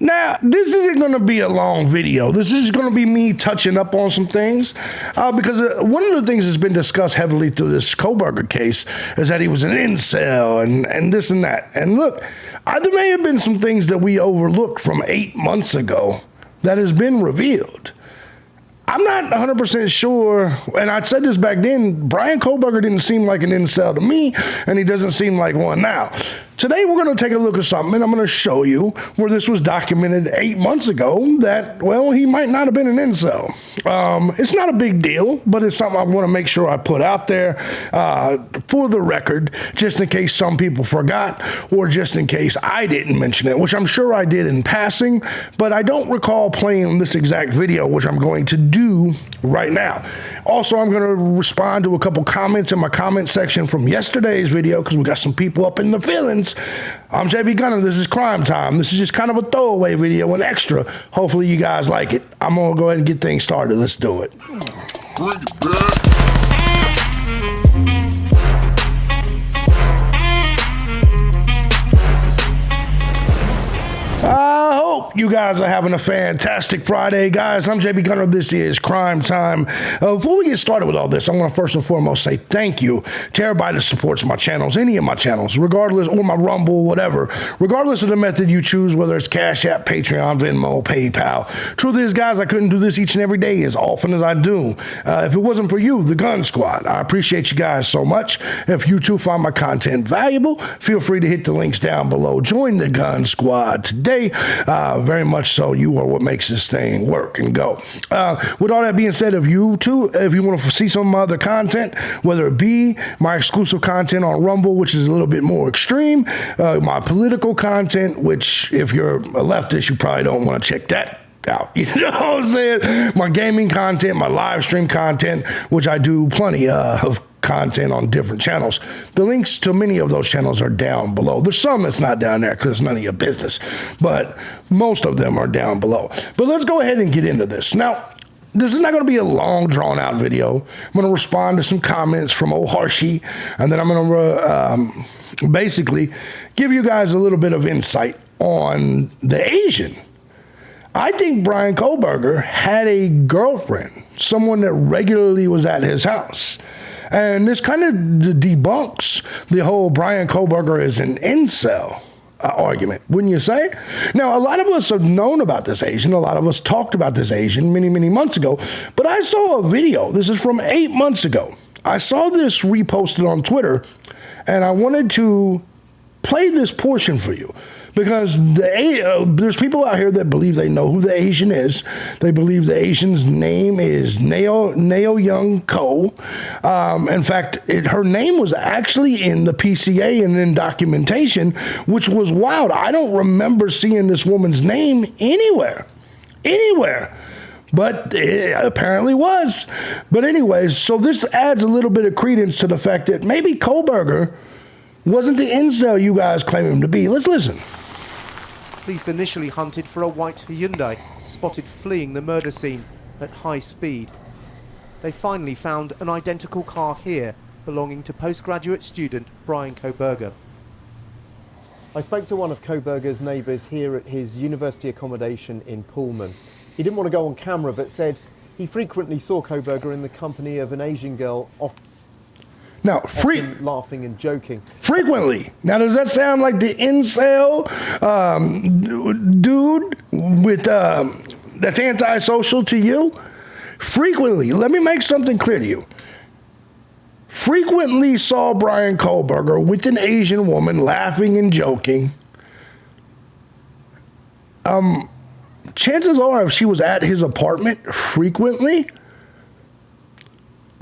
Now, this isn't going to be a long video. This is going to be me touching up on some things because one of the things that's been discussed heavily through this Kohberger case is that he was an incel and this and that. And look, there may have been some things that we overlooked from 8 months ago that has been revealed. I'm not 100% sure, and I said this back then, Bryan Kohberger didn't seem like an incel to me, and he doesn't seem like one now. Today, we're going to take a look at something, and I'm going to show you where this was documented 8 months ago that, well, he might not have been an incel. It's not a big deal, but it's something I want to make sure I put out there for the record, just in case some people forgot, or just in case I didn't mention it, which I'm sure I did in passing, but I don't recall playing this exact video, which I'm going to do right now. Also, I'm going to respond to a couple comments in my comment section from yesterday's video, because we got some people up in the feelings. I'm thejbgunner. This is Crime Time. This is just kind of a throwaway video, an extra. Hopefully you guys like it. I'm going to go ahead and get things started. Let's do it. I hope you guys are having a fantastic Friday. Guys, I'm thejbgunner. This is Crime Time. Before we get started with all this, I want to first and foremost say thank you to everybody that supports my channels, any of my channels, regardless, or my Rumble, whatever, regardless of the method you choose, whether it's Cash App, Patreon, Venmo, PayPal. Truth is, guys, I couldn't do this each and every day as often as I do if it wasn't for you, the Gun Squad. I appreciate you guys so much. If you too find my content valuable, feel free to hit the links down below. Join the Gun Squad today. Very much so. You are what makes this thing work and go. With all that being said, if you want to see some of my other content, whether it be my exclusive content on Rumble, which is a little bit more extreme, my political content, which if you're a leftist, you probably don't want to check that out. You know what I'm saying? My gaming content, my live stream content, which I do plenty of content on different channels. The links to many of those channels are down below. There's some that's not down there because it's none of your business, but most of them are down below. But let's go ahead and get into this. Now, this is not going to be a long, drawn-out video. I'm going to respond to some comments from old Harshie, and then I'm going to basically give you guys a little bit of insight on the Asian. I think Bryan Kohberger had a girlfriend, someone that regularly was at his house. And this kind of debunks the whole Bryan Kohberger is an incel argument, wouldn't you say? Now, a lot of us have known about this Asian. A lot of us talked about this Asian many, many months ago. But I saw a video. This is from 8 months ago. I saw this reposted on Twitter, and I wanted to play this portion for you. Because there's people out here that believe they know who the Asian is. They believe the Asian's name is Neo Young Ko. In fact, her name was actually in the PCA and in documentation, which was wild. I don't remember seeing this woman's name anywhere. But it apparently was. But anyways, so this adds a little bit of credence to the fact that maybe Kohberger wasn't the incel you guys claim him to be. Let's listen. Police initially hunted for a white Hyundai, spotted fleeing the murder scene at high speed. They finally found an identical car here, belonging to postgraduate student Bryan Kohberger. I spoke to one of Kohberger's neighbours here at his university accommodation in Pullman. He didn't want to go on camera, but said he frequently saw Kohberger in the company of an Asian girl, often laughing and joking. Frequently. Now, does that sound like the incel dude with that's antisocial to you? Frequently. Let me make something clear to you. Frequently saw Bryan Kohberger with an Asian woman laughing and joking. Chances are, if she was at his apartment frequently,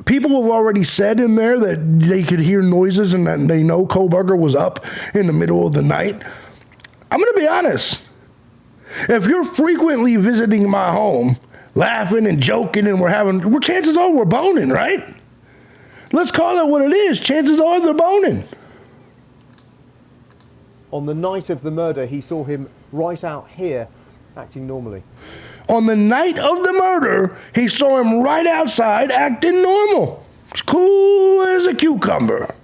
people have already said in there that they could hear noises and that they know Kohberger was up in the middle of the night. I'm going to be honest. If you're frequently visiting my home, laughing and joking, and chances are we're boning, right? Let's call it what it is. Chances are they're boning. On the night of the murder, he saw him right out here, acting normally. On the night of the murder, he saw him right outside acting normal. It's cool as a cucumber.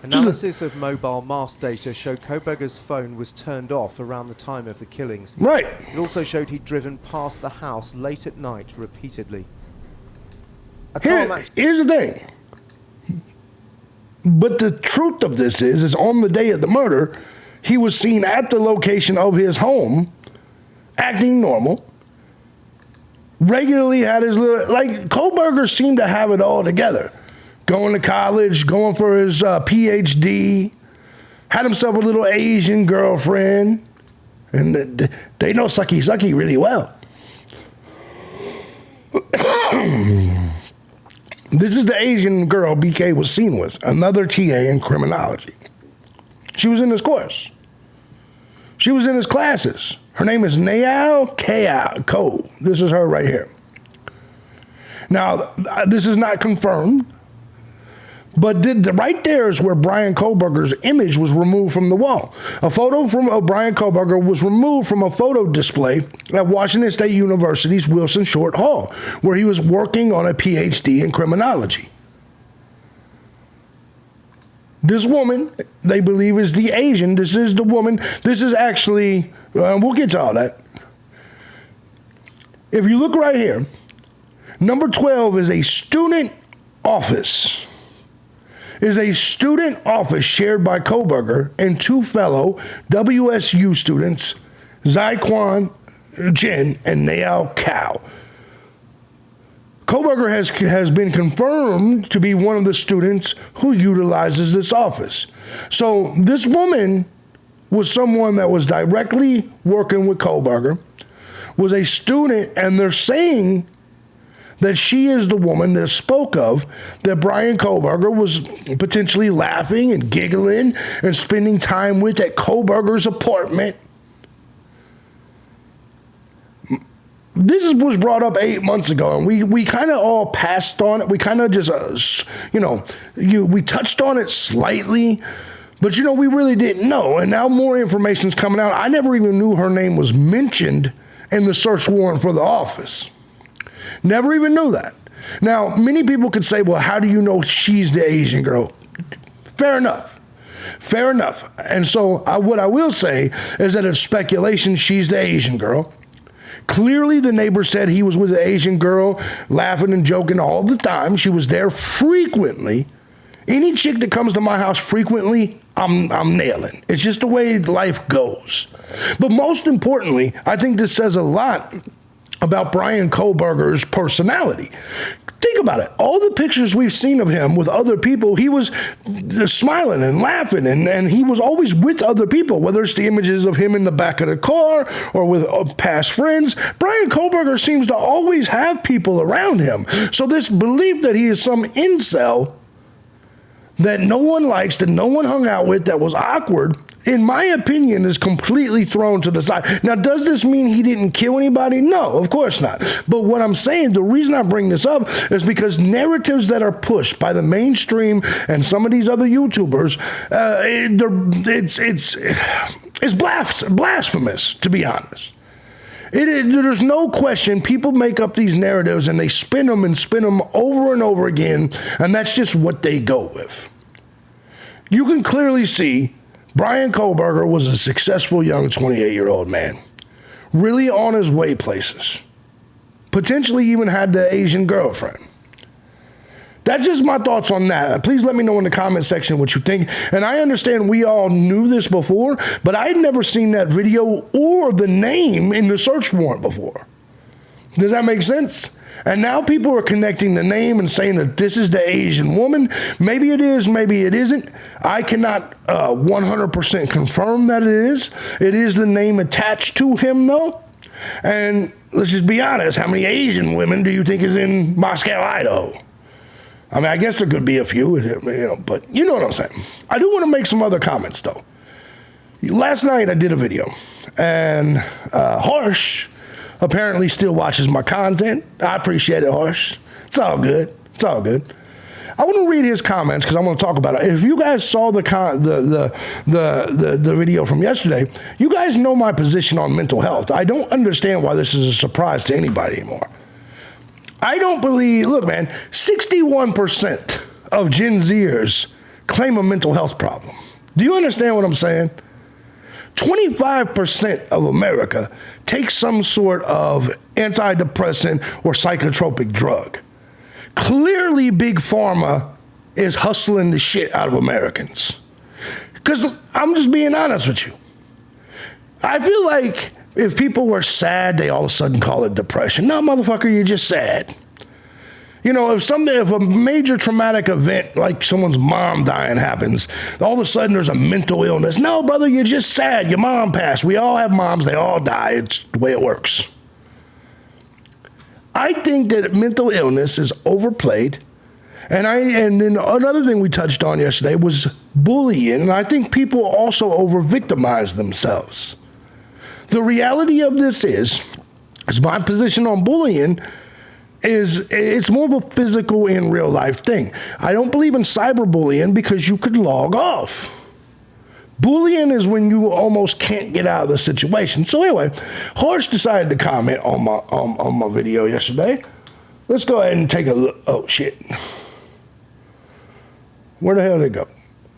Analysis of mobile mast data showed Kohberger's phone was turned off around the time of the killings. Right. It also showed he'd driven past the house late at night repeatedly. Here's the thing. But the truth of this is on the day of the murder, he was seen at the location of his home, acting normal. Regularly had his little, like, Kohberger seemed to have it all together. Going to college, going for his PhD, had himself a little Asian girlfriend, and they know Sucky Sucky really well. This is the Asian girl BK was seen with, another TA in criminology. She was in his course. She was in his classes. Her name is Nayal Ko. This is her right here. Now, this is not confirmed, but right there is where Bryan Kohberger's image was removed from the wall. A photo of Bryan Kohberger was removed from a photo display at Washington State University's Wilson Short Hall, where he was working on a PhD in criminology. This woman, they believe, is the Asian. This is the woman. This is actually, we'll get to all that. If you look right here, number 12 is a student office. Is a student office shared by Kohberger and two fellow WSU students, Zai-Quan Jin and Nayal Kao. Kohberger has been confirmed to be one of the students who utilizes this office. So this woman was someone that was directly working with Kohberger, was a student, and they're saying that she is the woman that spoke of that Bryan Kohberger was potentially laughing and giggling and spending time with at Kohberger's apartment. This was brought up 8 months ago, and we kind of all passed on it. We kind of just, we touched on it slightly, but, we really didn't know. And now more information's coming out. I never even knew her name was mentioned in the search warrant for the office. Never even knew that. Now, many people could say, well, how do you know she's the Asian girl? Fair enough. Fair enough. And so what I will say is that it's speculation she's the Asian girl. Clearly, the neighbor said he was with an Asian girl, laughing and joking all the time. She was there frequently. Any chick that comes to my house frequently, I'm nailing. It's just the way life goes. But most importantly, I think this says a lot about Bryan Kohberger's personality. Think about it. All the pictures we've seen of him with other people, he was smiling and laughing, and he was always with other people, whether it's the images of him in the back of the car or with past friends. Bryan Kohberger seems to always have people around him. So this belief that he is some incel that no one likes, that no one hung out with, that was awkward, in my opinion, is completely thrown to the side. Now, does this mean he didn't kill anybody? No, of course not. But what I'm saying, the reason I bring this up is because narratives that are pushed by the mainstream and some of these other YouTubers, it's blasphemous, to be honest. There's no question people make up these narratives and they spin them over and over again, and that's just what they go with. You can clearly see Bryan Kohberger was a successful young 28-year-old man, really on his way places, potentially even had the Asian girlfriend. That's just my thoughts on that. Please let me know in the comment section what you think. And I understand we all knew this before, but I'd never seen that video or the name in the search warrant before. Does that make sense? And now people are connecting the name and saying that this is the Asian woman. Maybe it is, maybe it isn't. I cannot 100% confirm that it is. It is the name attached to him, though. And let's just be honest, how many Asian women do you think is in Moscow, Idaho? I mean, I guess there could be a few, but you know what I'm saying. I do want to make some other comments, though. Last night I did a video, and Harsh apparently still watches my content. I appreciate it, Harsh. It's all good. It's all good. I want to read his comments because I want to talk about it. If you guys saw the video from yesterday, you guys know my position on mental health. I don't understand why this is a surprise to anybody anymore. I don't believe, look, man, 61% of Gen Zers claim a mental health problem. Do you understand what I'm saying? 25% of America takes some sort of antidepressant or psychotropic drug. Clearly, Big Pharma is hustling the shit out of Americans. Because I'm just being honest with you. I feel like if people were sad, they all of a sudden call it depression. No, motherfucker, you're just sad. You know, if a major traumatic event like someone's mom dying happens, all of a sudden there's a mental illness. No, brother, you're just sad. Your mom passed. We all have moms. They all die. It's the way it works. I think that mental illness is overplayed. And then another thing we touched on yesterday was bullying. And I think people also over-victimize themselves. The reality of this is my position on bullying is it's more of a physical in real life thing. I don't believe in cyberbullying because you could log off. Bullying is when you almost can't get out of the situation. So anyway, Horst decided to comment on my video yesterday. Let's go ahead and take a look. Oh shit. Where the hell did it go?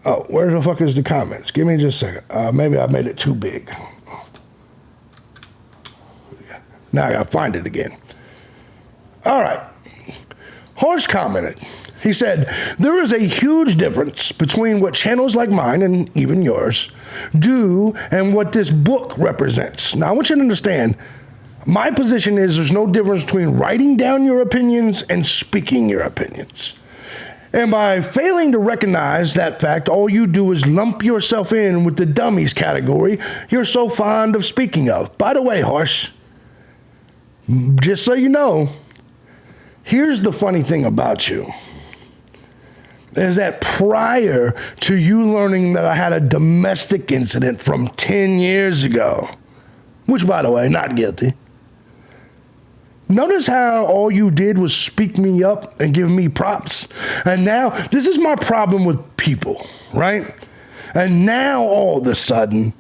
Oh, where the fuck is the comments? Give me just a second. Maybe I made it too big. Now I gotta find it again. All right. Horst commented. He said, there is a huge difference between what channels like mine and even yours do and what this book represents. Now, I want you to understand, my position is there's no difference between writing down your opinions and speaking your opinions. And by failing to recognize that fact, all you do is lump yourself in with the dummies category you're so fond of speaking of. By the way, Horst, just so you know, here's the funny thing about you. Is that prior to you learning that I had a domestic incident from 10 years ago, which, by the way, not guilty. Notice how all you did was speak me up and give me props. And now, this is my problem with people, right? And now, all of a sudden,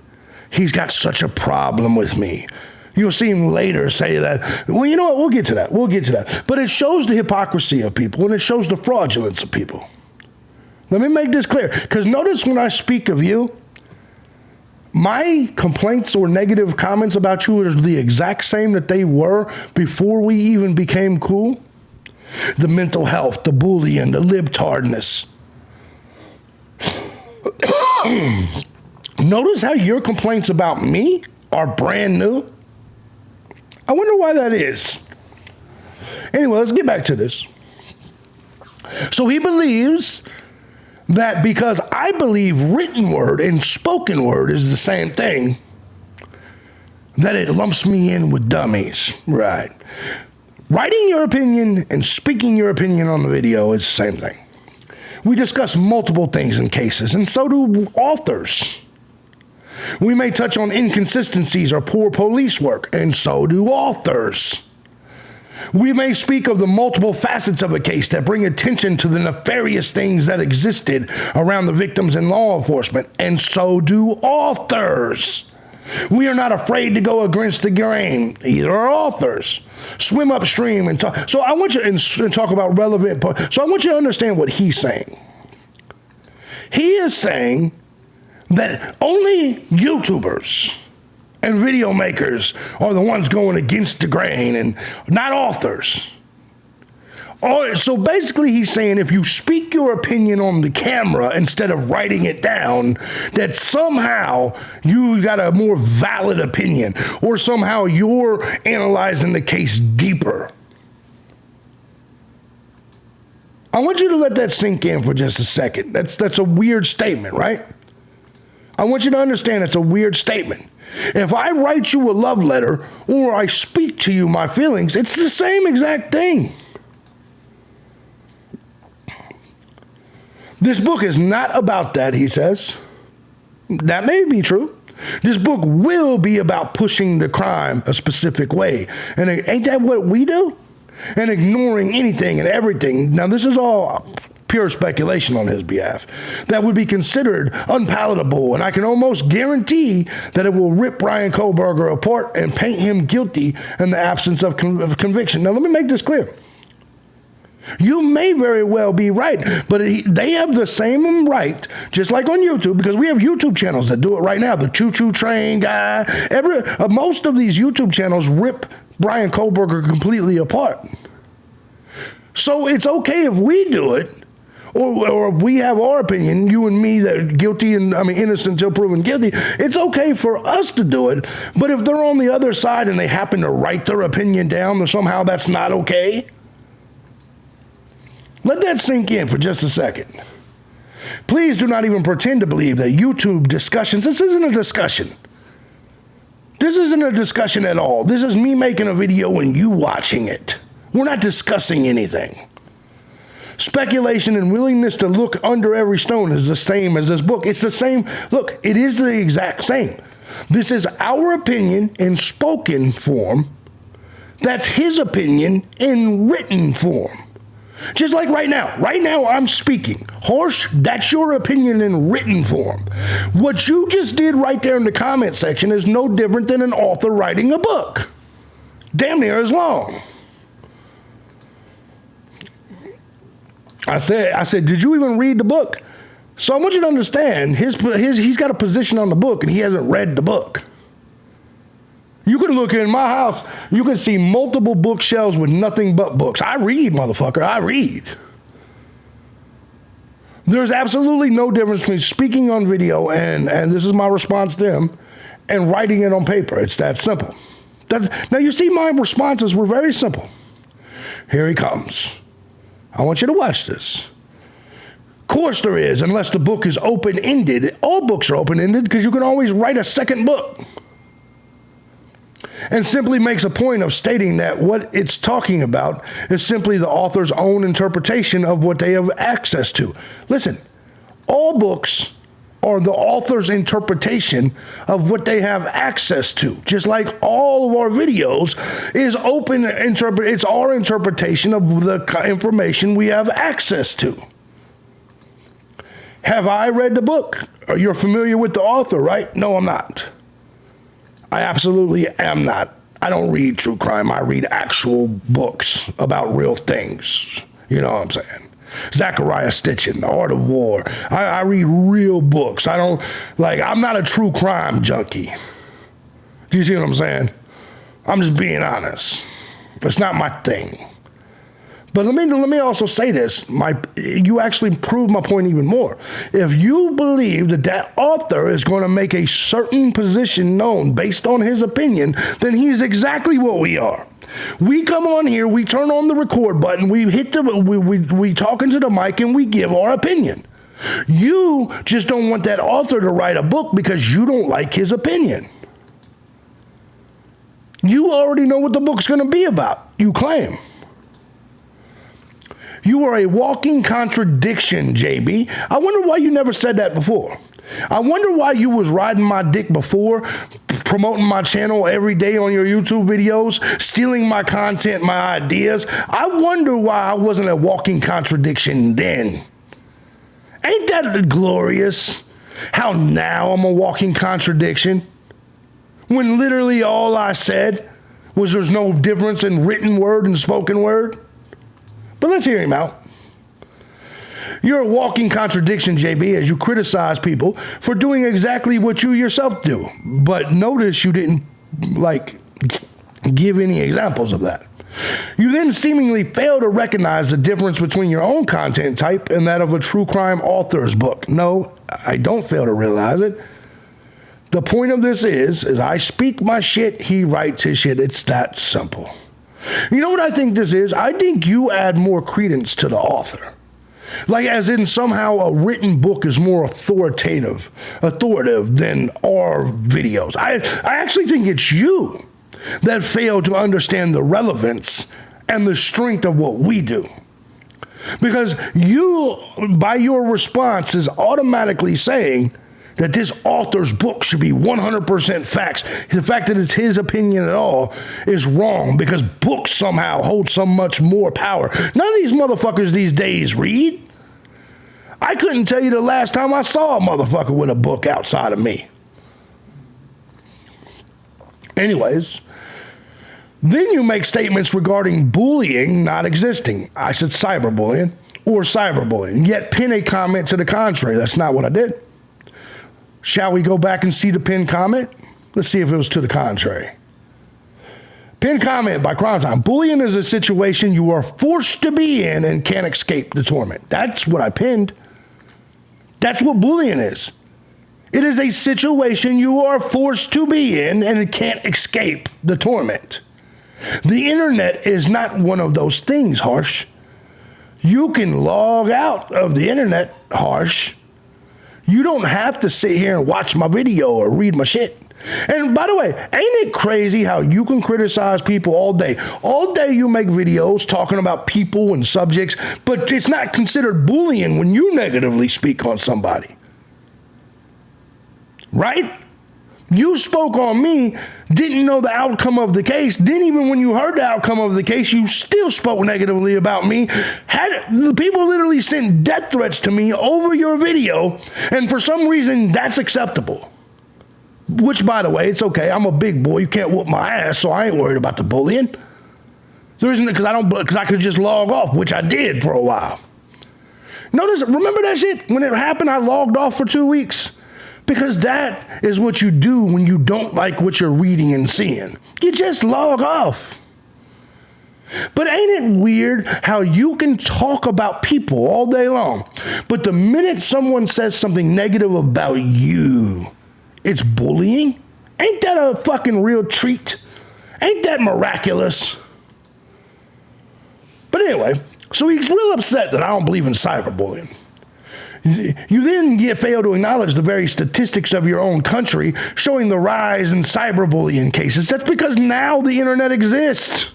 he's got such a problem with me. You'll see him later say that, well, you know what, we'll get to that. But it shows the hypocrisy of people, and it shows the fraudulence of people. Let me make this clear, because notice when I speak of you, my complaints or negative comments about you are the exact same that they were before we even became cool. The mental health, the bullying, the libtardness. Notice how your complaints about me are brand new. I wonder why that is. Anyway, let's get back to this. So he believes that because I believe written word and spoken word is the same thing, that it lumps me in with dummies. Right. Writing your opinion and speaking your opinion on the video is the same thing. We discuss multiple things in cases, and so do authors. We may touch on inconsistencies or poor police work, and so do authors. We may speak of the multiple facets of a case that bring attention to the nefarious things that existed around the victims and law enforcement, and so do authors. We are not afraid to go against the grain. Either are authors. Swim upstream and talk. So I want you to talk about relevant. So I want you to understand what he's saying. He is saying that only YouTubers and video makers are the ones going against the grain and not authors. So basically he's saying if you speak your opinion on the camera instead of writing it down, that somehow you got a more valid opinion or somehow you're analyzing the case deeper. I want you to let that sink in for just a second. That's a weird statement, right? I want you to understand it's a weird statement. If I write you a love letter or I speak to you my feelings, it's the same exact thing. This book is not about that, he says. That may be true. This book will be about pushing the crime a specific way. And ain't that what we do? And ignoring anything and everything. Now, this is all pure speculation on his behalf, that would be considered unpalatable, and I can almost guarantee that it will rip Bryan Kohberger apart and paint him guilty in the absence of conviction. Now, let me make this clear. You may very well be right, but they have the same right, just like on YouTube, because we have YouTube channels that do it right now. The Choo Choo Train guy, most of these YouTube channels rip Bryan Kohberger completely apart. So it's okay if we do it, or if we have our opinion, you and me, that are guilty and innocent until proven guilty. It's okay for us to do it, but if they're on the other side and they happen to write their opinion down, then somehow that's not okay. Let that sink in for just a second. Please do not even pretend to believe that YouTube discussions, this isn't a discussion. This isn't a discussion at all. This is me making a video and you watching it. We're not discussing anything. Speculation and willingness to look under every stone is the same as this book. It's the same. Look, it is the exact same. This is our opinion in spoken form. That's his opinion in written form. Just like right now. Right now I'm speaking. Horse, that's your opinion in written form. What you just did right there in the comment section is no different than an author writing a book. Damn near as long. I said, did you even read the book? So I want you to understand, he's got a position on the book and he hasn't read the book. You can look in my house, you can see multiple bookshelves with nothing but books. I read, motherfucker, I read. There's absolutely no difference between speaking on video, and this is my response to him, and writing it on paper. It's that simple. Now you see my responses were very simple. Here he comes. I want you to watch this. Of course there is, unless the book is open-ended. All books are open-ended because you can always write a second book. And simply makes a point of stating that what it's talking about is simply the author's own interpretation of what they have access to. Listen, all books are the author's interpretation of what they have access to. Just like all of our videos is it's our interpretation of the information we have access to. Have I read the book? You're familiar with the author, right? No, I'm not. I absolutely am not. I don't read true crime. I read actual books about real things. You know what I'm saying? Zachariah Stitchin, The Art of War. I read real books. I'm not a true crime junkie. Do you see what I'm saying? I'm just being honest. It's not my thing. But let me also say this. You actually prove my point even more. If you believe that author is going to make a certain position known based on his opinion, then he's exactly what we are. We come on here, we turn on the record button, we talk into the mic, and we give our opinion. You just don't want that author to write a book because you don't like his opinion. You already know what the book's going to be about, you claim. You are a walking contradiction, JB. I wonder why you never said that before. I wonder why you was riding my dick before, promoting my channel every day on your YouTube videos, stealing my content, my ideas. I wonder why I wasn't a walking contradiction then. Ain't that glorious? How now I'm a walking contradiction? When literally all I said was there's no difference in written word and spoken word. But let's hear him out. You're a walking contradiction, JB, as you criticize people for doing exactly what you yourself do. But notice you didn't, give any examples of that. You then seemingly fail to recognize the difference between your own content type and that of a true crime author's book. No, I don't fail to realize it. The point of this is I speak my shit, he writes his shit. It's that simple. You know what I think this is? I think you add more credence to the author. As in somehow a written book is more authoritative than our videos. I actually think it's you that fail to understand the relevance and the strength of what we do. Because you, by your response, is automatically saying that this author's book should be 100% facts. The fact that it's his opinion at all is wrong because books somehow hold so much more power. None of these motherfuckers these days read. I couldn't tell you the last time I saw a motherfucker with a book outside of me. Anyways, Then you make statements regarding bullying not existing. I said cyberbullying or cyberbullying, yet pin a comment to the contrary. That's not what I did. Shall we go back and see the pinned comment? Let's see if it was to the contrary. Pinned comment by Crime Time. Bullying is a situation you are forced to be in and can't escape the torment. That's what I pinned. That's what bullying is. It is a situation you are forced to be in and can't escape the torment. The internet is not one of those things, Harsh. You can log out of the internet, Harsh. You don't have to sit here and watch my video or read my shit. And by the way, ain't it crazy how you can criticize people all day? All day you make videos talking about people and subjects, but it's not considered bullying when you negatively speak on somebody. Right? You spoke on me, didn't know the outcome of the case, then even when you heard the outcome of the case, you still spoke negatively about me. The people literally sent death threats to me over your video, and for some reason, that's acceptable. Which, by the way, it's okay. I'm a big boy. You can't whoop my ass, so I ain't worried about the bullying. The reason because I could just log off, which I did for a while. Notice, remember that shit? When it happened, I logged off for 2 weeks. Because that is what you do when you don't like what you're reading and seeing. You just log off. But ain't it weird how you can talk about people all day long, but the minute someone says something negative about you, it's bullying? Ain't that a fucking real treat? Ain't that miraculous? But anyway, so he's real upset that I don't believe in cyberbullying. You then fail to acknowledge the very statistics of your own country showing the rise in cyberbullying cases. That's because now the internet exists.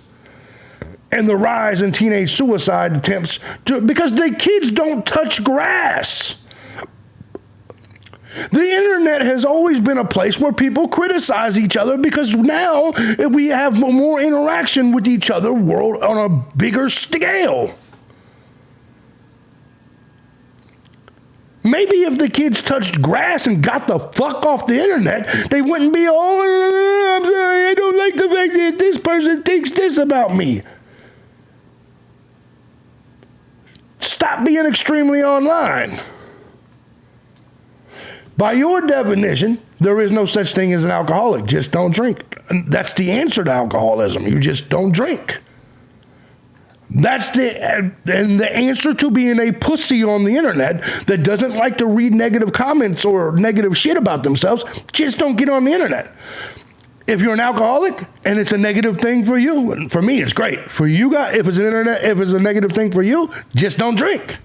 And the rise in teenage suicide attempts because the kids don't touch grass. The internet has always been a place where people criticize each other because now we have more interaction with each other world on a bigger scale. Maybe if the kids touched grass and got the fuck off the internet, they wouldn't be all, I'm sorry, I don't like the fact that this person thinks this about me. Stop being extremely online. By your definition, there is no such thing as an alcoholic. Just don't drink. That's the answer to alcoholism. You just don't drink. That's the answer to being a pussy on the internet that doesn't like to read negative comments or negative shit about themselves. Just don't get on the internet. If you're an alcoholic and it's a negative thing for you, and for me it's great. For you guys, if it's a negative thing for you, just don't drink.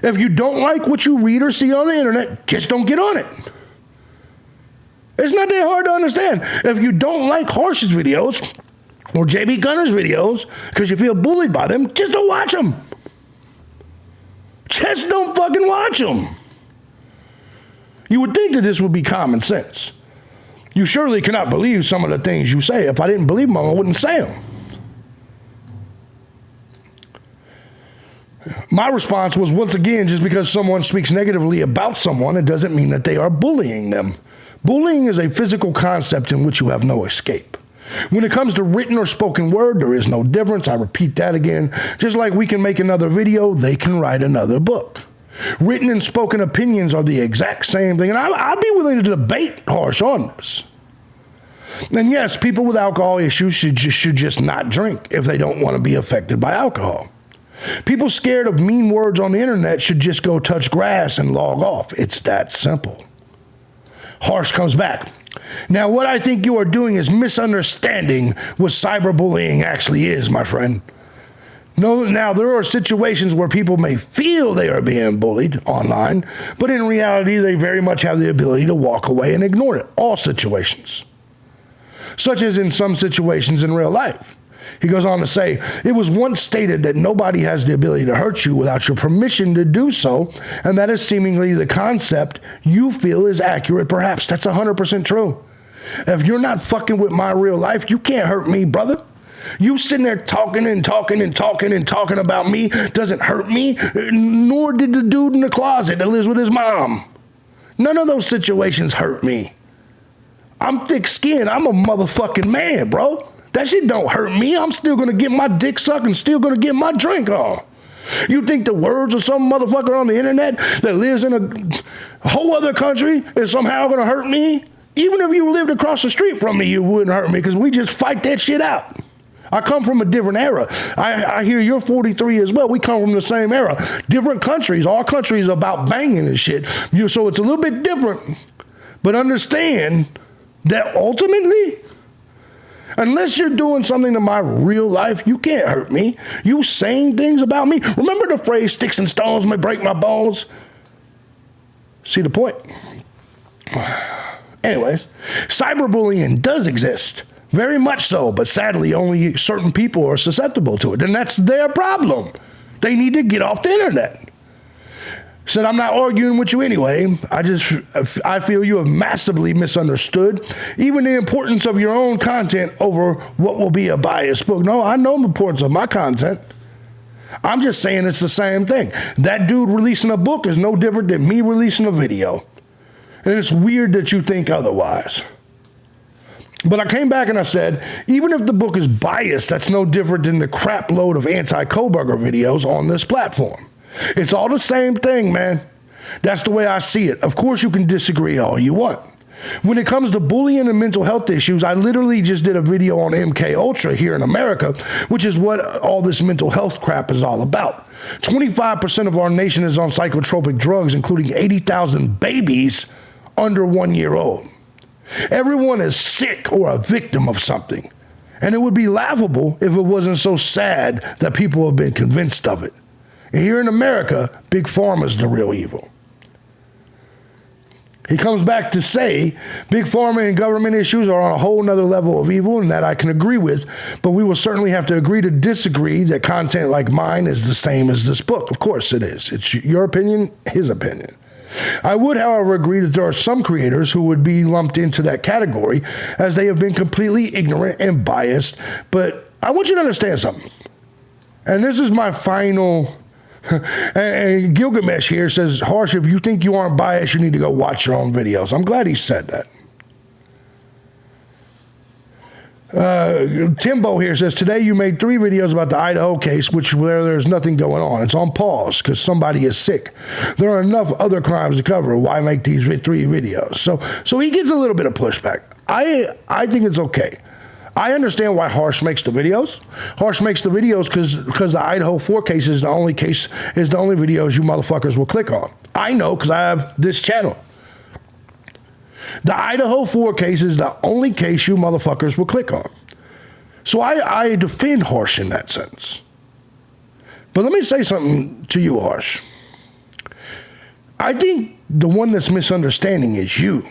If you don't like what you read or see on the internet, just don't get on it. It's not that hard to understand. If you don't like Harsh's videos or JB Gunner's videos because you feel bullied by them, just don't watch them. Just don't fucking watch them. You would think that this would be common sense. You surely cannot believe some of the things you say. If I didn't believe them, I wouldn't say them. My response was, once again, just because someone speaks negatively about someone, it doesn't mean that they are bullying them. Bullying is a physical concept in which you have no escape. When it comes to written or spoken word, there is no difference. I repeat that again. Just like we can make another video, they can write another book. Written and spoken opinions are the exact same thing, and I'd be willing to debate Harsh on this. And yes, people with alcohol issues should just not drink if they don't want to be affected by alcohol. People scared of mean words on the internet should just go touch grass and log off. It's that simple. Harsh comes back. Now, what I think you are doing is misunderstanding what cyberbullying actually is, my friend. No, now, there are situations where people may feel they are being bullied online, but in reality, they very much have the ability to walk away and ignore it. All situations. Such as in some situations in real life. He goes on to say, it was once stated that nobody has the ability to hurt you without your permission to do so, and that is seemingly the concept you feel is accurate. Perhaps that's 100% true. If you're not fucking with my real life, you can't hurt me, brother. You sitting there talking about me doesn't hurt me, nor did the dude in the closet that lives with his mom. None of those situations hurt me. I'm thick-skinned. I'm a motherfucking man, bro. That shit don't hurt me. I'm still gonna get my dick sucked and still gonna get my drink on. You think the words of some motherfucker on the internet that lives in a whole other country is somehow gonna hurt me? Even if you lived across the street from me, you wouldn't hurt me because we just fight that shit out. I come from a different era. I hear you're 43 as well. We come from the same era. Different countries. Our country is about banging and shit. So it's a little bit different. But understand that ultimately, unless you're doing something to my real life, you can't hurt me. You saying things about me. Remember the phrase, sticks and stones may break my bones? See the point? Anyways, cyberbullying does exist. Very much so, but sadly, only certain people are susceptible to it, and that's their problem. They need to get off the internet. Said, I'm not arguing with you anyway. I feel you have massively misunderstood even the importance of your own content over what will be a biased book. No, I know the importance of my content. I'm just saying it's the same thing. That dude releasing a book is no different than me releasing a video. And it's weird that you think otherwise. But I came back and I said, even if the book is biased, that's no different than the crap load of anti-Kohberger videos on this platform. It's all the same thing, man. That's the way I see it. Of course, you can disagree all you want. When it comes to bullying and mental health issues, I literally just did a video on MK Ultra here in America, which is what all this mental health crap is all about. 25% of our nation is on psychotropic drugs, including 80,000 babies under 1 year old. Everyone is sick or a victim of something. And it would be laughable if it wasn't so sad that people have been convinced of it. And here in America, Big Pharma is the real evil. He comes back to say, Big Pharma and government issues are on a whole nother level of evil, and that I can agree with, but we will certainly have to agree to disagree that content like mine is the same as this book. Of course it is. It's your opinion, his opinion. I would, however, agree that there are some creators who would be lumped into that category as they have been completely ignorant and biased. But I want you to understand something. And this is my final. And Gilgamesh here says, Harsh, if you think you aren't biased, you need to go watch your own videos. I'm glad he said that. Timbo here says, today you made 3 videos about the Idaho case, where there's nothing going on. It's on pause because somebody is sick. There are enough other crimes to cover. Why make these 3 videos? So he gets a little bit of pushback. I think it's okay. I understand why Harsh makes the videos. Harsh makes the videos because the Idaho 4 case is the only videos you motherfuckers will click on. I know because I have this channel. The Idaho 4 case is the only case you motherfuckers will click on. So I defend Harsh in that sense. But let me say something to you, Harsh. I think the one that's misunderstanding is you.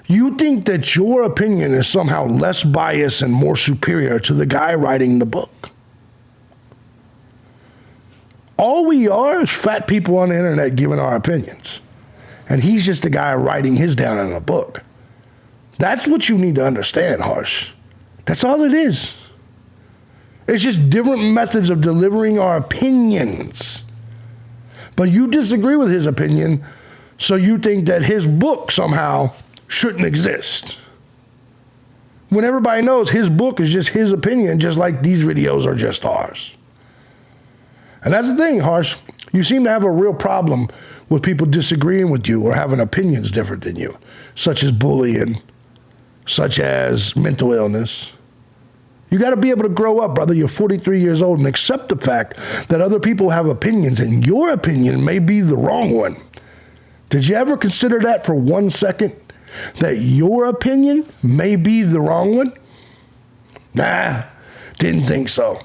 You think that your opinion is somehow less biased and more superior to the guy writing the book. All we are is fat people on the internet giving our opinions. And he's just a guy writing his down in a book. That's what you need to understand, Harsh. That's all it is. It's just different methods of delivering our opinions. But you disagree with his opinion, so you think that his book somehow shouldn't exist. When everybody knows his book is just his opinion, just like these videos are just ours. And that's the thing, Harsh. You seem to have a real problem with people disagreeing with you or having opinions different than you, such as bullying, such as mental illness. You got to be able to grow up, brother. You're 43 years old and accept the fact that other people have opinions and your opinion may be the wrong one. Did you ever consider that for 1 second? That your opinion may be the wrong one? Nah, didn't think so.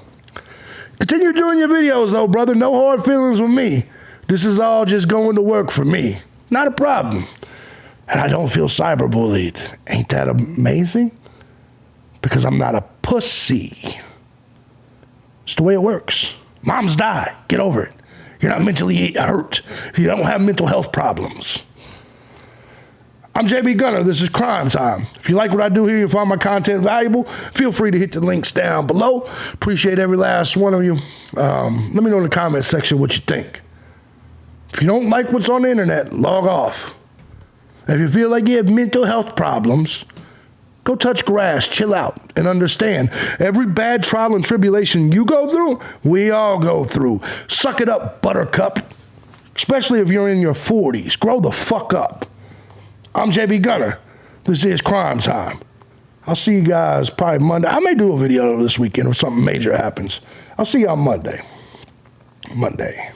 Continue doing your videos though, brother. No hard feelings with me. This is all just going to work for me. Not a problem. And I don't feel cyberbullied. Ain't that amazing? Because I'm not a pussy. It's the way it works. Moms die. Get over it. You're not mentally hurt. You don't have mental health problems. I'm thejbgunner. This is Crime Time. If you like what I do here, you find my content valuable, feel free to hit the links down below. Appreciate every last one of you. Let me know in the comments section what you think. If you don't like what's on the internet, log off. If you feel like you have mental health problems, Go touch grass, chill out, and understand every bad trial and tribulation you go through, we all go through. Suck it up, buttercup. Especially if you're in your 40s. Grow the fuck up. I'm JB Gunner. This is Crime Time. I'll see you guys probably Monday. I may do a video this weekend if something major happens. I'll see you on Monday.